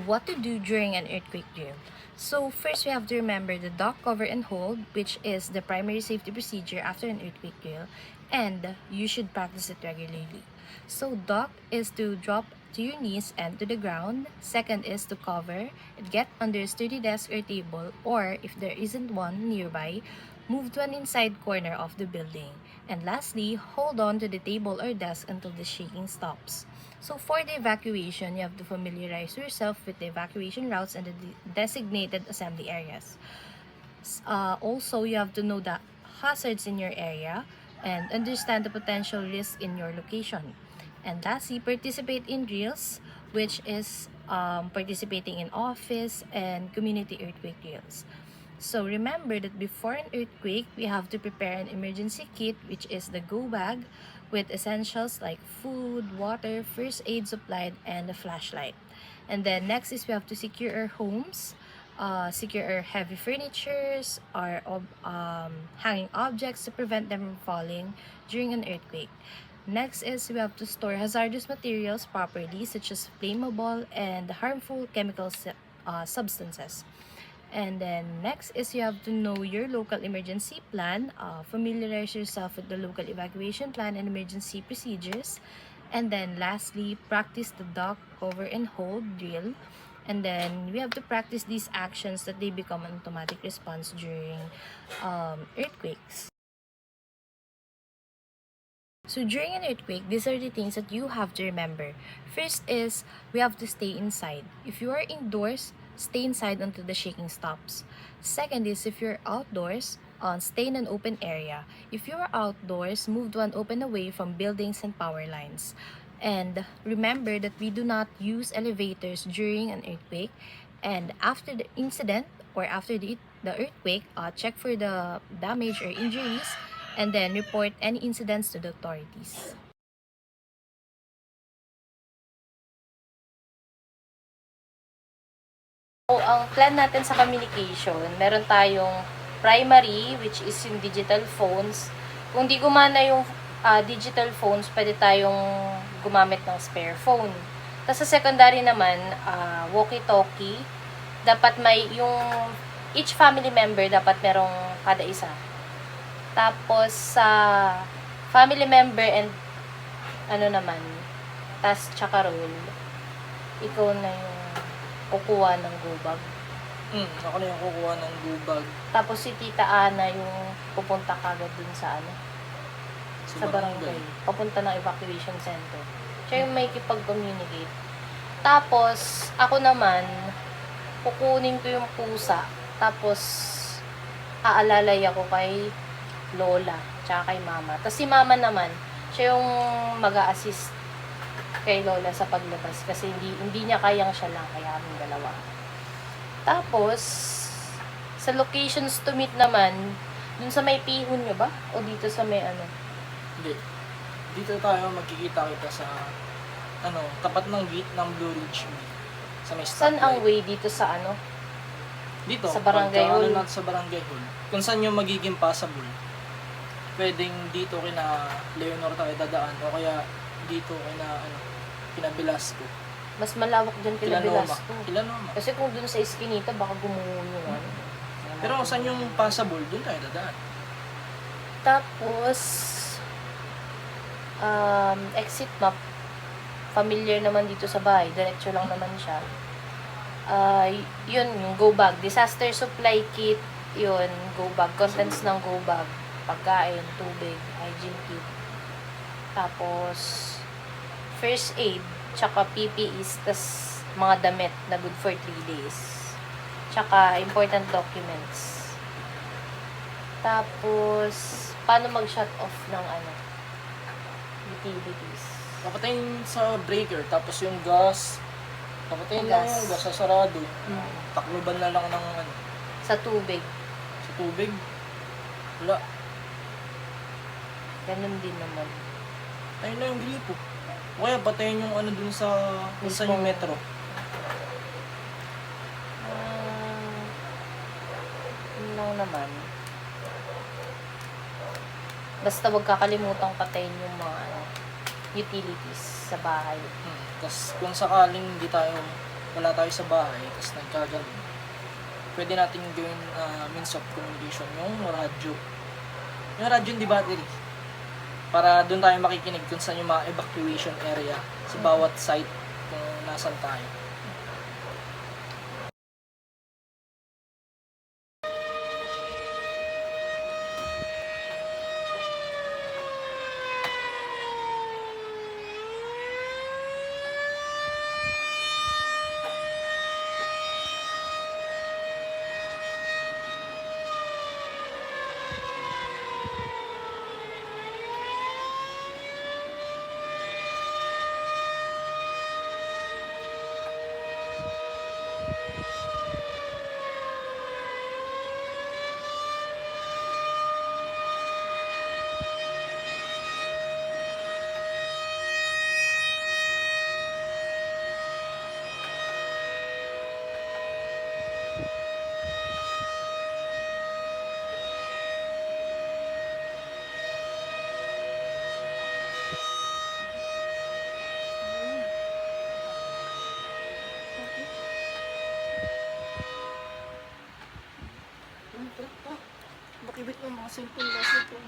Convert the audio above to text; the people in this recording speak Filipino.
what to do during an earthquake drill? So first we have to remember the duck cover and hold, which is the primary safety procedure after an earthquake drill, and you should practice it regularly. So duck is to drop to your knees and to the ground. Second is to cover and get under a sturdy desk or table, or if there isn't one nearby, move to an inside corner of the building. And lastly, hold on to the table or desk until the shaking stops. So for the evacuation, you have to familiarize yourself with the evacuation routes and the designated assembly areas. Also, you have to know the hazards in your area and understand the potential risks in your location. And lastly, participate in drills, which is participating in office and community earthquake drills. So remember that before an earthquake, we have to prepare an emergency kit, which is the go bag with essentials like food, water, first aid supplied, and a flashlight. And then next is we have to secure our homes, secure our heavy furnitures, our hanging objects to prevent them from falling during an earthquake. Next is we have to store hazardous materials properly, such as flammable and harmful chemical substances. And then next is you have to know your local emergency plan, familiarize yourself with the local evacuation plan and emergency procedures. And then lastly, practice the duck, cover, and hold drill. And then we have to practice these actions that they become an automatic response during earthquakes. So during an earthquake, these are the things that you have to remember. First is we have to stay inside. If you are indoors, stay inside until the shaking stops. Second is if you're outdoors, stay in an open area. If you're outdoors, move to an open away from buildings and power lines. And remember that we do not use elevators during an earthquake. And after the incident or after the earthquake, check for the damage or injuries and then report any incidents to the authorities. So, ang plan natin sa communication, meron tayong primary, which is yung digital phones. Kung di gumana yung digital phones, pwede tayong gumamit ng spare phone. Tapos sa secondary naman, walkie-talkie. Dapat may yung each family member dapat merong kada isa. Tapos sa family member and ano naman, task tsaka role, ikaw na yung kukuha ng go bag. Ako na yung kukuha ng go bag. Tapos si Tita Ana yung pupunta kagad dun sa ano, sa barangay. Papunta ng evacuation center. Siya yung may kipag-communicate. Tapos, ako naman, kukunin ko yung pusa. Tapos, aalalay ako kay Lola, tsaka kay Mama. Tapos si Mama naman, siya yung mag-a-assist kay Lola sa paglabas kasi hindi niya kayang siya lang, kaya kaming dalawa. Tapos, sa locations to meet naman, dun sa may pihon nyo ba? O dito sa may ano? Hindi. Dito tayo magkikita-kita sa tapat ng gate ng Blue Ridge. Sa may Saan ang way dito sa ano? Dito. Sa Barangay Hall? Sa Barangay Hall. Kung saan yung magiging passable. Pwedeng dito kina Leonor tayo dadaan o kaya dito kina Velasco. Mas malawak dyan kila Velasco. Noma. Kasi kung dun sa Eskinita, baka gumuho yung ano. Pero saan yung passable, dun tayo dadaan. Tapos, exit map. Familiar naman dito sa bahay. Diretso lang naman siya. Yun, yung go bag. Disaster supply kit. Yun, go bag. Contents ng go bag. Pagkain, tubig, hygiene kit. Tapos, first aid, tsaka PPEs, tas mga damit na good for 3 days. Tsaka important documents. Tapos, paano mag-shut off ng utilities? Papatayin sa breaker, tapos yung gas, papatayin lang yung gas sa sarado. Takluban na lang ng Sa tubig. Sa tubig? Wala. Ganun din naman. Tayo na yung gripo. O kaya patayin yung dun sa yung metro. Yun lang naman. Basta wag kakalimutang patayin yung mga utilities sa bahay. Tapos kung sakaling hindi tayo wala tayo sa bahay, tapos nagkaganon, pwede natin gawin means of communication yung radyo. Yung radyo hindi battery. Para doon tayo makikinig kung saan yung mga evacuation area sa bawat site kung nasan tayo. Bakibit ng mga cellphone last ito.